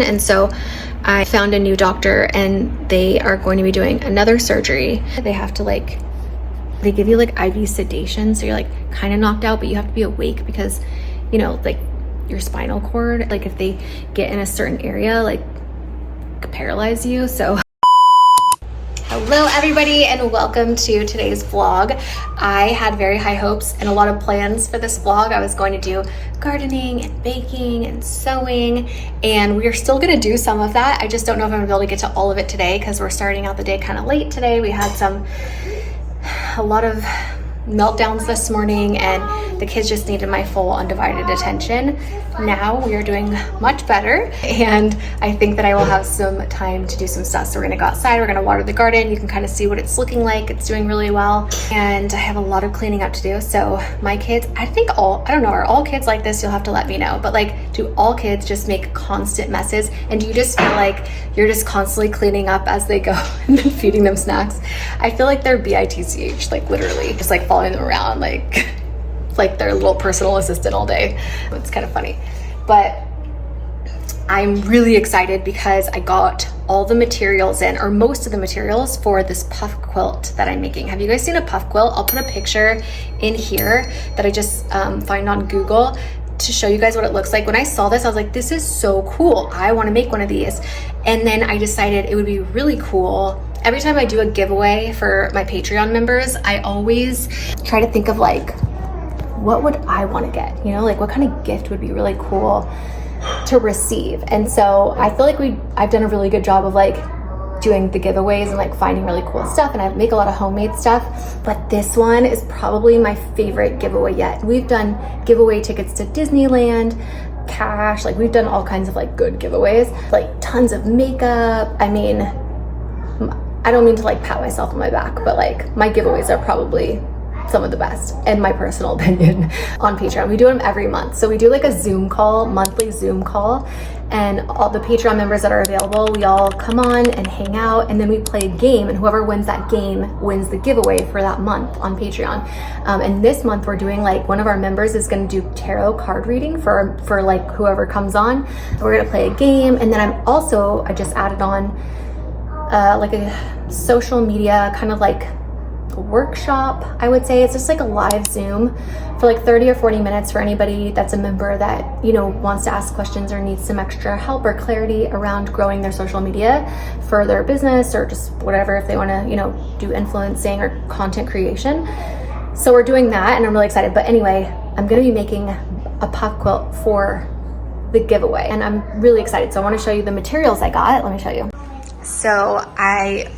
And so I found a new doctor and they are going to be doing another surgery. They have to like, they give you like IV sedation, so you're like kind of knocked out, but you have to be awake because, you know, like your spinal cord, like if they get in a certain area, like paralyze you. So hello everybody and welcome to today's vlog. I had very high hopes and a lot of plans for this vlog. I was going to do gardening and baking and sewing, and we are still gonna do some of that. I just don't know if I'm gonna be able to get to all of it today because we're starting out the day kind of late today. We had a lot of meltdowns this morning and the kids just needed my full undivided attention. Now we are doing much better and I think that I will have some time to do some stuff. So we're gonna go outside, we're gonna water the garden. You can kind of see what it's looking like. It's doing really well. And I have a lot of cleaning up to do. So my kids, I don't know, are all kids like this? You'll have to let me know. But like, do all kids just make constant messes? And do you just feel like you're just constantly cleaning up as they go and then feeding them snacks? I feel like they're BITCH, like literally just like following them around like their little personal assistant all day. It's kind of funny, but I'm really excited because I got all the materials in, or most of the materials, for this puff quilt that I'm making. Have you guys seen a puff quilt? I'll put a picture in here that I just find on Google to show you guys what it looks like. When I saw this, I was like, this is so cool. I want to make one of these. And then I decided it would be really cool. Every time I do a giveaway for my Patreon members, I always try to think of like, what would I want to get? You know, like what kind of gift would be really cool to receive? And so I feel like I've done a really good job of like doing the giveaways and like finding really cool stuff, and I make a lot of homemade stuff, but this one is probably my favorite giveaway yet. We've done giveaway tickets to Disneyland, cash, like we've done all kinds of like good giveaways, like tons of makeup. I mean, I don't mean to like pat myself on my back, but like my giveaways are probably some of the best in my personal opinion on Patreon. We do them every month. So we do like a Zoom call, monthly Zoom call, and all the Patreon members that are available, we all come on and hang out, and then we play a game, and whoever wins that game wins the giveaway for that month on Patreon. And this month we're doing like, one of our members is going to do tarot card reading for like whoever comes on. We're going to play a game, and then I just added on like a social media kind of like workshop, I would say. It's just like a live Zoom for like 30 or 40 minutes for anybody that's a member that, you know, wants to ask questions or needs some extra help or clarity around growing their social media for their business, or just whatever, if they want to, you know, do influencing or content creation. So we're doing that and I'm really excited. But anyway, I'm going to be making a puff quilt for the giveaway and I'm really excited. So I want to show you the materials I got. Let me show you. So I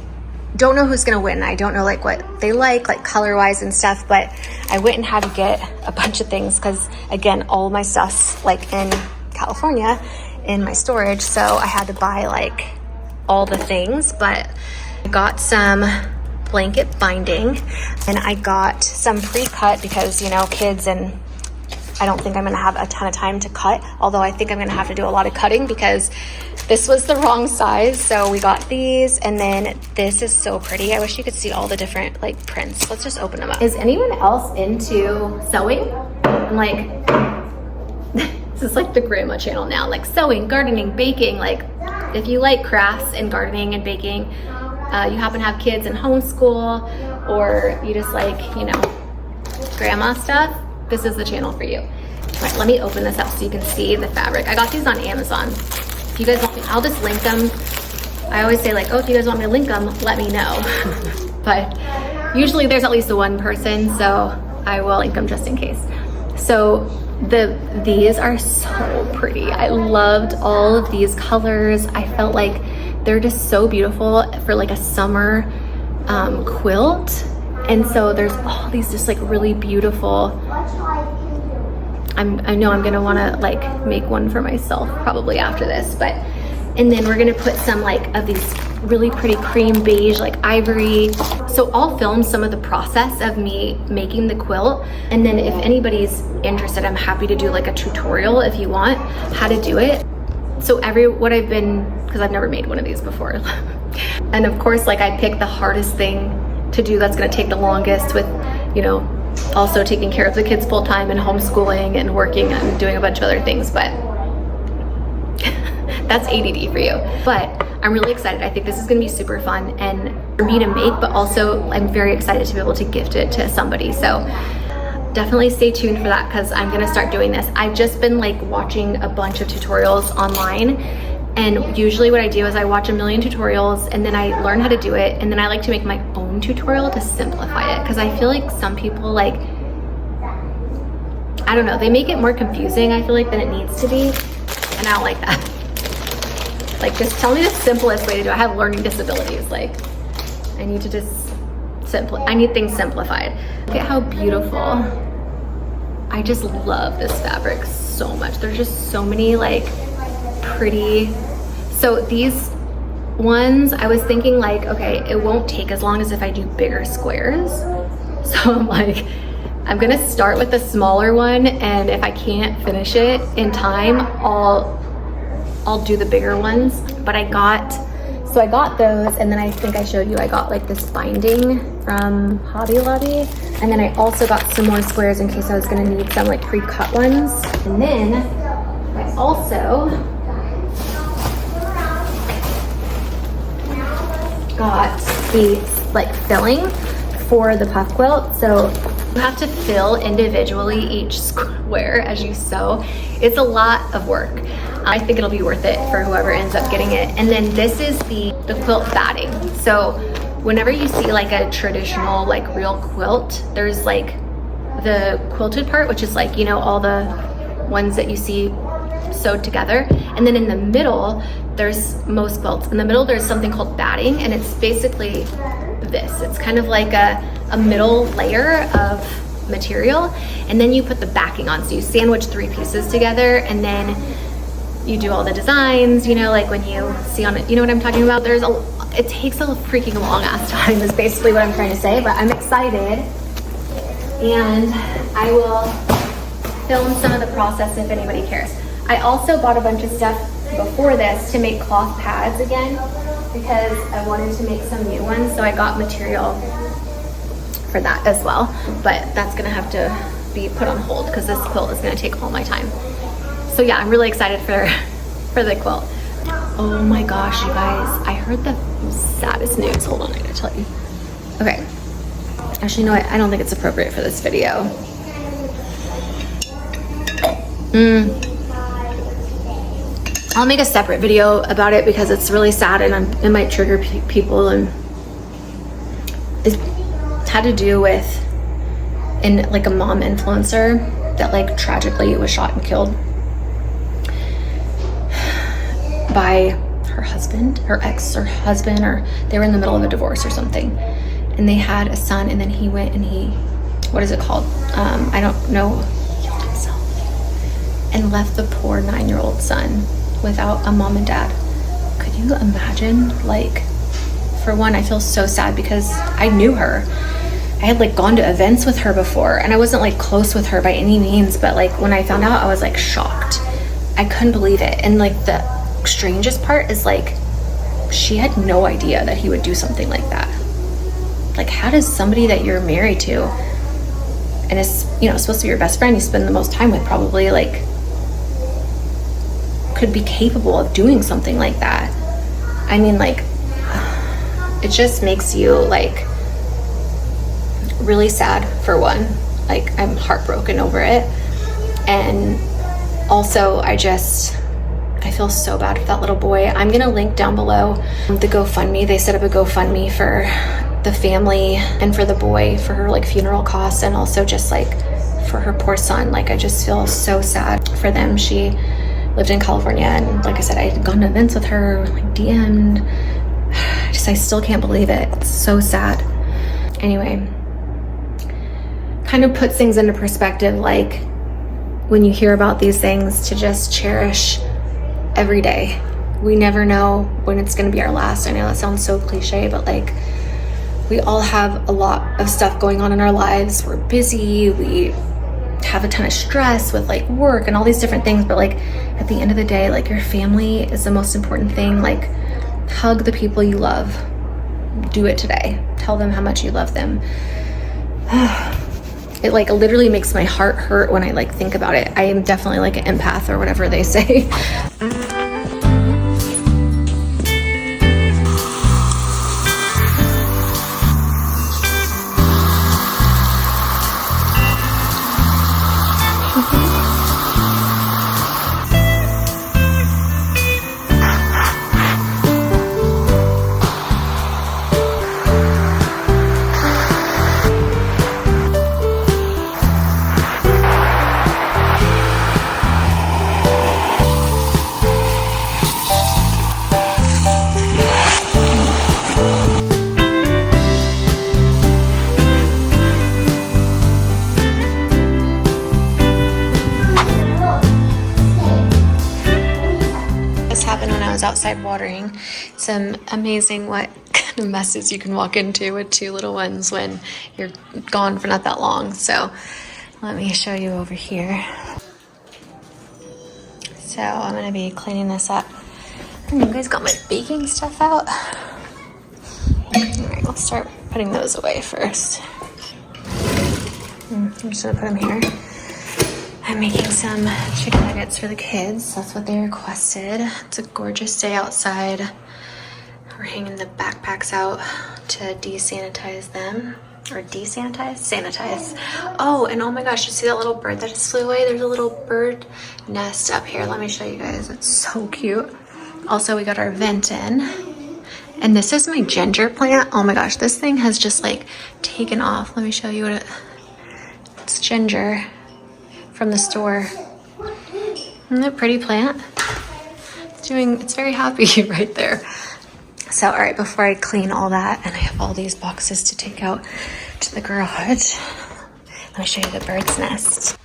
don't know who's gonna win. I don't know like what they like color wise and stuff, but I went and had to get a bunch of things because again, all my stuff's like in California in my storage. So I had to buy like all the things, but I got some blanket binding and I got some pre-cut because, you know, kids, and I don't think I'm gonna have a ton of time to cut, although I think I'm gonna have to do a lot of cutting because this was the wrong size. So we got these, and then this is so pretty. I wish you could see all the different like prints. Let's just open them up. Is anyone else into sewing? I'm like, this is like the grandma channel now, like sewing, gardening, baking. Like if you like crafts and gardening and baking, you happen to have kids in homeschool, or you just like, you know, grandma stuff, this is the channel for you. All right, let me open this up so you can see the fabric. I got these on Amazon. If you guys want me, I'll just link them. I always say like, oh, if you guys want me to link them, let me know. But usually there's at least the one person, so I will link them just in case. So these are so pretty. I loved all of these colors. I felt like they're just so beautiful for like a summer quilt. And so there's all these just like really beautiful, I know I'm gonna wanna like make one for myself probably after this, but, and then we're gonna put some like of these really pretty cream beige, like ivory. So I'll film some of the process of me making the quilt. And then if anybody's interested, I'm happy to do like a tutorial if you want how to do it. So because I've never made one of these before. And of course, like I picked the hardest thing to do that's gonna take the longest with, you know, also taking care of the kids full time and homeschooling and working and doing a bunch of other things. But That's ADD for you. But I'm really excited. I think this is gonna be super fun and for me to make, but also I'm very excited to be able to gift it to somebody. So definitely stay tuned for that because I'm gonna start doing this. I've just been like watching a bunch of tutorials online, and usually what I do is I watch a million tutorials and then I learn how to do it, and then I like to make my own tutorial to simplify it because I feel like some people like, I don't know, they make it more confusing, I feel like, than it needs to be, and I don't like that. Like, just tell me the simplest way to do it. I have learning disabilities. Like, I need to just I need things simplified. Look at how beautiful. I just love this fabric so much. There's just so many like pretty. So these ones, I was thinking like, okay, it won't take as long as if I do bigger squares. So I'm like, I'm gonna start with the smaller one, and if I can't finish it in time, I'll do the bigger ones. But I got those, and then I think I showed you I got like this binding from Hobby Lobby, and then I also got some more squares in case I was gonna need some like pre-cut ones. And then I also got the like filling for the puff quilt. So you have to fill individually each square as you sew. It's a lot of work. I think it'll be worth it for whoever ends up getting it. And then this is the quilt batting. So whenever you see like a traditional like real quilt, there's like the quilted part, which is like, you know, all the ones that you see sewed together. And then in the middle, there's most quilts. In the middle, there's something called batting, and it's basically this. It's kind of like a middle layer of material, and then you put the backing on. So you sandwich 3 pieces together, and then you do all the designs, you know, like when you see on it, you know what I'm talking about? It takes a freaking long ass time is basically what I'm trying to say, but I'm excited, and I will film some of the process if anybody cares. I also bought a bunch of stuff before this to make cloth pads again because I wanted to make some new ones, so I got material for that as well, but that's gonna have to be put on hold because this quilt is gonna take all my time. So yeah, I'm really excited for the quilt. Oh my gosh, you guys, I heard the saddest news. Hold on, I gotta tell you. Okay, actually, no, I don't think it's appropriate for this video. I'll make a separate video about it because it's really sad and it might trigger people, and it had to do with like a mom influencer that like tragically was shot and killed by her husband, her ex-husband, or they were in the middle of a divorce or something, and they had a son, and then he went and what is it called? I don't know, killed himself and left the poor 9-year-old son without a mom and dad. Could you imagine? Like, for one, I feel so sad because I knew her. I had like gone to events with her before, and I wasn't like close with her by any means, but like when I found out, I was like shocked. I couldn't believe it. And like the strangest part is like she had no idea that he would do something like that. Like, how does somebody that you're married to and is, you know, supposed to be your best friend, you spend the most time with probably, like, could be capable of doing something like that? I mean, like, it just makes you like really sad for one. Like, I'm heartbroken over it, and also I feel so bad for that little boy. I'm gonna link down below the GoFundMe. They set up a GoFundMe for the family and for the boy for her like funeral costs, and also just like for her poor son. Like, I just feel so sad for them. She lived in California, and like I said, I had gone to events with her, like DM'd. I still can't believe it. It's so sad. Anyway, kind of puts things into perspective, like when you hear about these things, to just cherish every day. We never know when it's gonna be our last. I know that sounds so cliche, but like, we all have a lot of stuff going on in our lives. We're busy, we have a ton of stress with like work and all these different things, but like at the end of the day, like, your family is the most important thing. Like, hug the people you love. Do it today. Tell them how much you love them. It like literally makes my heart hurt when I like think about it. I am definitely like an empath or whatever they say. outside watering. It's amazing what kind of messes you can walk into with 2 little ones when you're gone for not that long. So let me show you over here. So I'm gonna be cleaning this up. And you guys got my baking stuff out. All right, we'll start putting those away first. I'm just gonna put them here. I'm making some chicken nuggets for the kids. That's what they requested. It's a gorgeous day outside. We're hanging the backpacks out to desanitize them. Or desanitize? Sanitize. Oh, and oh my gosh, you see that little bird that just flew away? There's a little bird nest up here. Let me show you guys. It's so cute. Also, we got our vent in. And this is my ginger plant. Oh my gosh, this thing has just like taken off. Let me show you what it's ginger from the store. Isn't it a pretty plant? It's very happy right there. So, all right, before I clean all that, and I have all these boxes to take out to the garage, let me show you the bird's nest.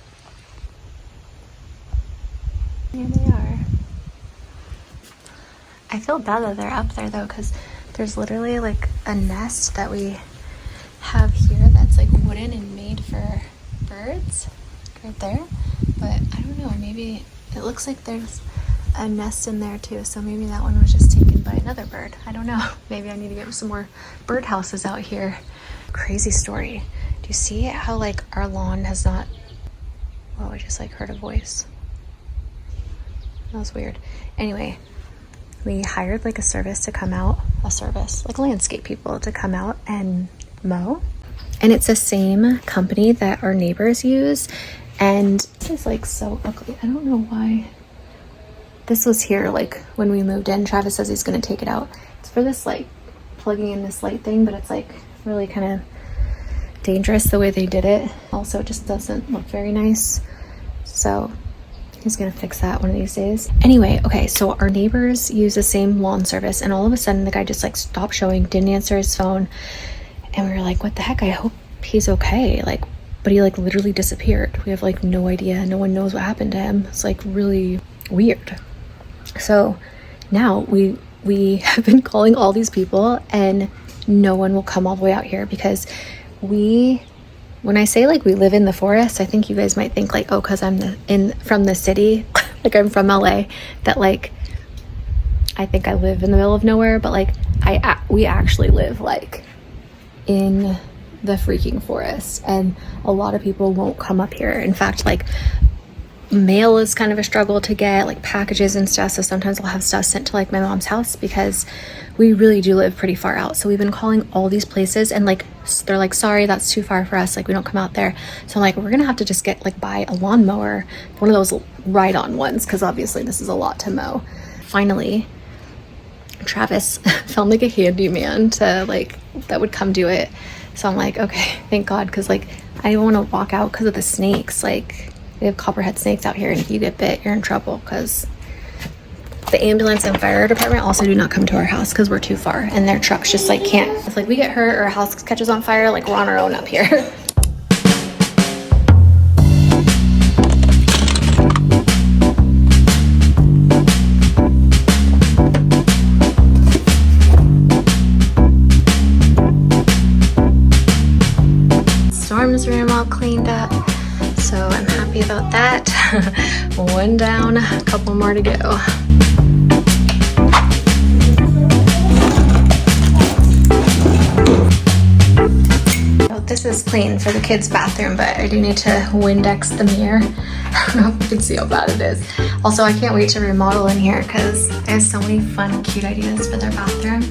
Here they are. I feel bad that they're up there though, because there's literally like a nest that we have here that's like wooden and made for birds right there. But I don't know, maybe it looks like there's a nest in there too, so maybe that one was just taken by another bird. I don't know. Maybe I need to get some more bird houses out here. Crazy story. Do you see how like our lawn has not... Oh, I just like heard a voice. That was weird. Anyway, we hired like a service to come out, like landscape people to come out and mow. And it's the same company that our neighbors use. And this is like so ugly. I don't know why. This was here like when we moved in. Travis says he's gonna take it out. It's for this like plugging in this light thing, but it's like really kind of dangerous the way they did it. Also, it just doesn't look very nice. So he's gonna fix that one of these days. Anyway, okay, so our neighbors use the same lawn service, and all of a sudden the guy just like stopped showing, didn't answer his phone, and we were like, what the heck? I hope he's okay. Like, but he like literally disappeared. We have like no idea. No one knows what happened to him. It's like really weird. So now we have been calling all these people and no one will come all the way out here because when I say like we live in the forest, I think you guys might think like, oh, because I'm from the city, like I'm from LA, that like I think I live in the middle of nowhere, but like we actually live like in the freaking forest, and a lot of people won't come up here. In fact, like mail is kind of a struggle to get, like packages and stuff, so sometimes I'll have stuff sent to like my mom's house because we really do live pretty far out. So we've been calling all these places and like they're like, sorry, that's too far for us, like we don't come out there. So I'm like, we're gonna have to just get like buy a lawnmower, one of those ride-on ones, because obviously this is a lot to mow. Finally Travis found like a handyman to like that would come do it. So I'm like, okay, thank God, because like I didn't want to walk out because of the snakes. Like we have copperhead snakes out here, and if you get bit, you're in trouble, because the ambulance and fire department also do not come to our house because we're too far, and their trucks just like can't. If like we get hurt or a house catches on fire, like we're on our own up here. Storm's room all cleaned up, so I'm happy about that. One down, a couple more to go. So this is clean for the kids' bathroom, but I do need to Windex the mirror. I don't know if you can see how bad it is. Also, I can't wait to remodel in here because I have so many fun, cute ideas for their bathroom.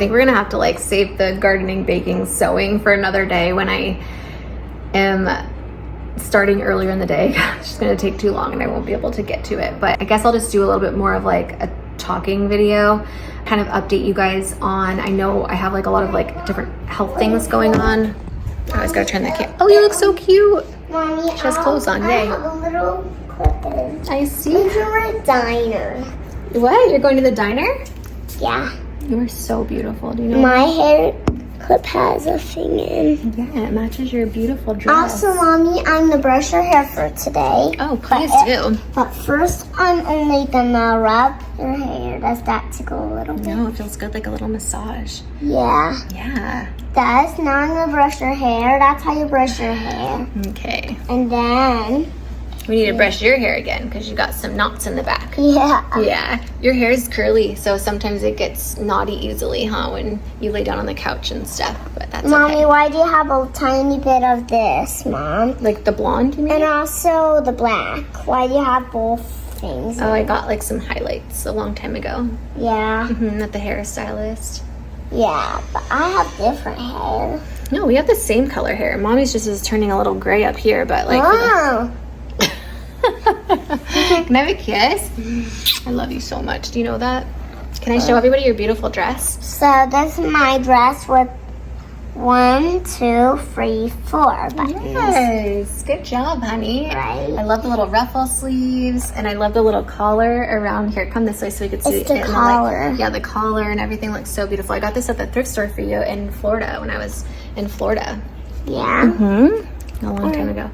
think we're gonna have to like save the gardening, baking, sewing for another day when I am starting earlier in the day. It's just gonna take too long and I won't be able to get to it. But I guess I'll just do a little bit more of like a talking video, kind of update you guys on, I know I have like a lot of like different health things going on. I always gotta turn that camera. Oh, you look so cute. Mommy, she has clothes on, yay. I have a little clip in. I see. We're a diner. What? You're going to the diner? Yeah. You are so beautiful. Do you know? My hair clip has a thing in. Yeah, it matches your beautiful dress. Also, Mommy, I'm gonna brush your hair for today. Oh, please do. But first, I'm only gonna rub your hair. Does that tickle a little bit? No, it feels good, like a little massage. Yeah. Yeah. Now I'm gonna brush your hair. That's how you brush your hair. Okay. And then we need to brush your hair again because you got some knots in the back. Yeah. Yeah. Your hair is curly, so sometimes it gets knotty easily, huh? When you lay down on the couch and stuff. But that's Mommy, okay. why do you have a tiny bit of this, Mom? Like the blonde, you mean? And also the black. Why do you have both things? Oh, I got like some highlights a long time ago. Yeah. At the hairstylist. Yeah, but I have different hair. No, we have the same color hair. Mommy's just is turning a little gray up here, but like. Oh. Can I have a kiss? I love you so much. Do you know that? Can I show everybody your beautiful dress? So this is my dress with 1, 2, 3, 4 buttons. Yes, good job, honey. Right. I love the little ruffle sleeves, and I love the little collar around here. Come this way so we can see It's the it. collar. Yeah, the collar and everything looks so beautiful. I got this at the thrift store for you in Florida when I was in Florida. Yeah. A long time ago.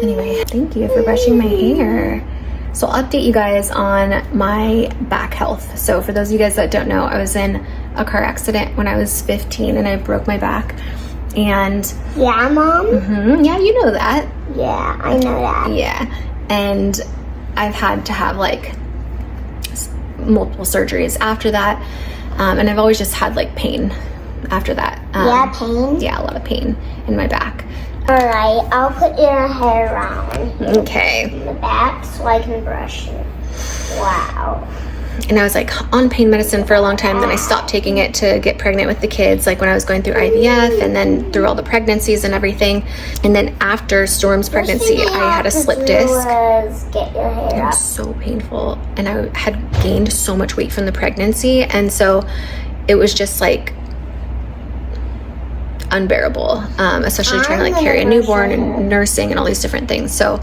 Anyway, thank you for brushing my hair. So I'll update you guys on my back health. So for those of you guys that don't know, I was in a car accident when I was 15 and I broke my back. And Yeah, Mom? yeah, you know that. Yeah, I know that. Yeah. And I've had to have like multiple surgeries after that. And I've always just had like pain after that. Yeah, pain? Yeah, a lot of pain in my back. Alright, I'll put your hair around Okay. in the back so I can brush it. Wow. And I was like on pain medicine for a long time. Then I stopped taking it to get pregnant with the kids, like when I was going through IVF and then through all the pregnancies and everything. And then after Storm's pregnancy, I had a slip disc. Get your hair It up. was so painful. And I had gained so much weight from the pregnancy. And so it was just like unbearable, especially trying to like carry a newborn and nursing and all these different things. So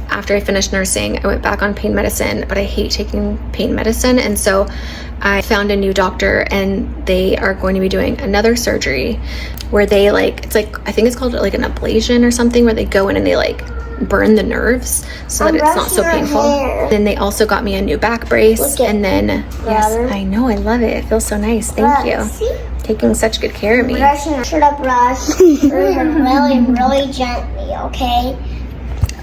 after I finished nursing, I went back on pain medicine, but I hate taking pain medicine. And so I found a new doctor and they are going to be doing another surgery where they like, it's like, I think it's called like an ablation or something, where they go in and they like burn the nerves so that it's not so painful. Then they also got me a new back brace. And then, yes, I know, I love it. It feels so nice. Thank you. See? Taking such good care of me. Brushing, should I brush really, really gently, okay?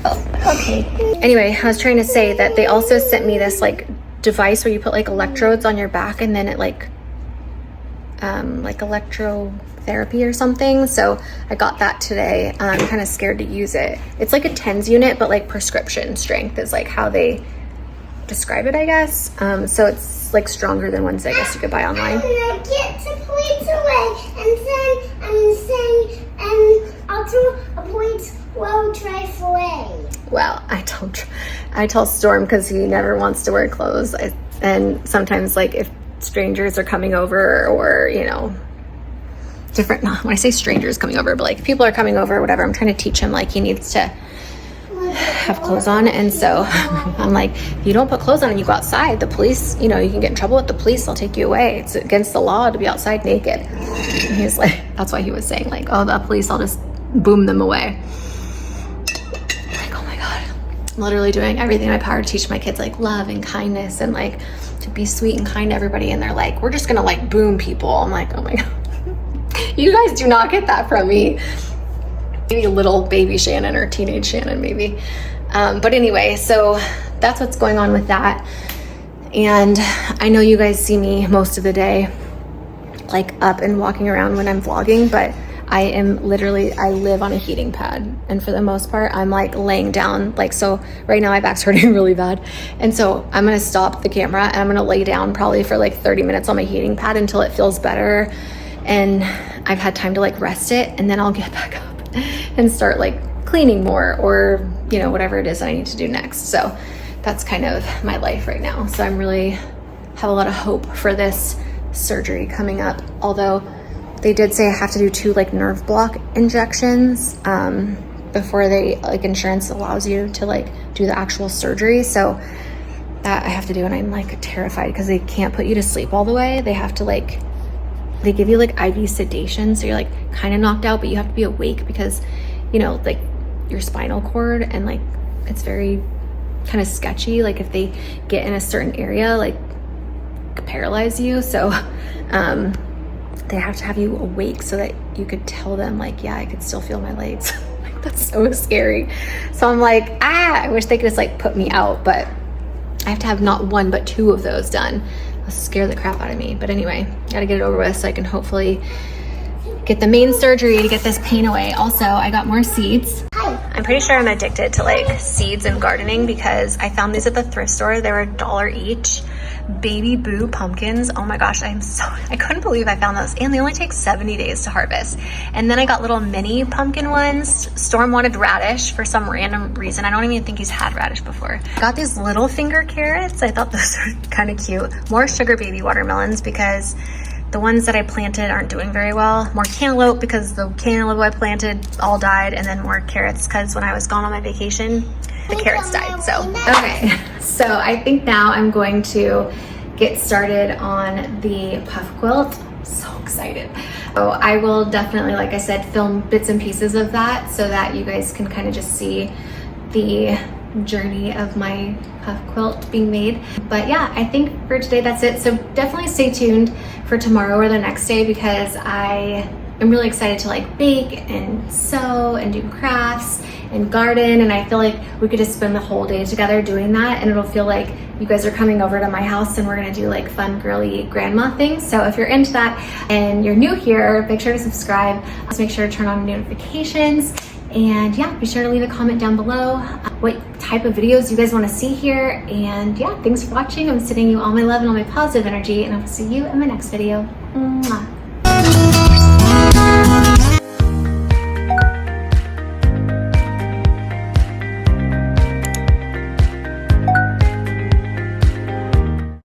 Oh, okay. Anyway, I was trying to say that they also sent me this like device where you put like electrodes on your back and then it like electrotherapy or something. So I got that today. I'm kind of scared to use it. It's like a TENS unit, but like prescription strength is like how they describe it, I guess. So it's like stronger than ones I guess you could buy online. I'm gonna get to point away and I'll do a point well drive away. Well, I tell Storm because he never wants to wear clothes. And sometimes like if strangers are coming over or, you know, different, no, when I say strangers coming over, but like if people are coming over or whatever, I'm trying to teach him like he needs to have clothes on. And so I'm like, if you don't put clothes on and you go outside, the police, you know, you can get in trouble with the police. They'll take you away. It's against the law to be outside naked. And he's like, that's why he was saying like, oh, the police, I'll just boom them away. Like, oh my God, I'm literally doing everything in my power to teach my kids like love and kindness and like to be sweet and kind to everybody. And they're like, we're just gonna like boom people. I'm like, oh my God, you guys do not get that from me. Maybe little baby Shannon or teenage Shannon maybe. But anyway, so that's what's going on with that. And I know you guys see me most of the day like up and walking around when I'm vlogging, but I live on a heating pad, and for the most part I'm like laying down, like, so right now my back's hurting really bad, and so I'm gonna stop the camera and I'm gonna lay down probably for like 30 minutes on my heating pad until it feels better and I've had time to like rest it, and then I'll get back up and start like cleaning more, or you know, whatever it is I need to do next. So that's kind of my life right now. So I'm really have a lot of hope for this surgery coming up, although they did say I have to do 2 like nerve block injections before they, like, insurance allows you to like do the actual surgery. So that I have to do, and I'm like terrified because they can't put you to sleep all the way. They have to like, they give you like IV sedation, so you're like kind of knocked out, but you have to be awake because, you know, like your spinal cord, and like it's very kind of sketchy, like if they get in a certain area, like paralyze you. So they have to have you awake so that you could tell them like, yeah, I could still feel my legs. Like, that's so scary. So I'm like, I wish they could just like put me out, but I have to have not 1 but 2 of those done. It'll scare the crap out of me. But anyway, gotta get it over with so I can hopefully get the main surgery to get this pain away. Also, I got more seeds. I'm pretty sure I'm addicted to like seeds and gardening because I found these at the thrift store. They were $1 each. Baby Boo pumpkins. Oh my gosh, I couldn't believe I found those, and they only take 70 days to harvest. And then I got little mini pumpkin ones. Storm wanted radish for some random reason. I don't even think he's had radish before. Got these little finger carrots. I thought those were kind of cute. More sugar baby watermelons because the ones that I planted aren't doing very well. More cantaloupe because the cantaloupe I planted all died, and then more carrots because when I was gone on my vacation, the carrots died. So okay, so I think now I'm going to get started on the puff quilt. I'm so excited. So I will definitely, like I said, film bits and pieces of that so that you guys can kind of just see the journey of my puff quilt being made. But yeah, I think for today that's it. So definitely stay tuned for tomorrow or the next day because I am really excited to like bake and sew and do crafts and garden, and I feel like we could just spend the whole day together doing that, and it'll feel like you guys are coming over to my house and we're gonna do like fun girly grandma things. So if you're into that and you're new here, make sure to subscribe. Just make sure to turn on notifications, and yeah, be sure to leave a comment down below what type of videos you guys want to see here. And yeah, thanks for watching. I'm sending you all my love and all my positive energy, and I'll see you in my next video. Mwah.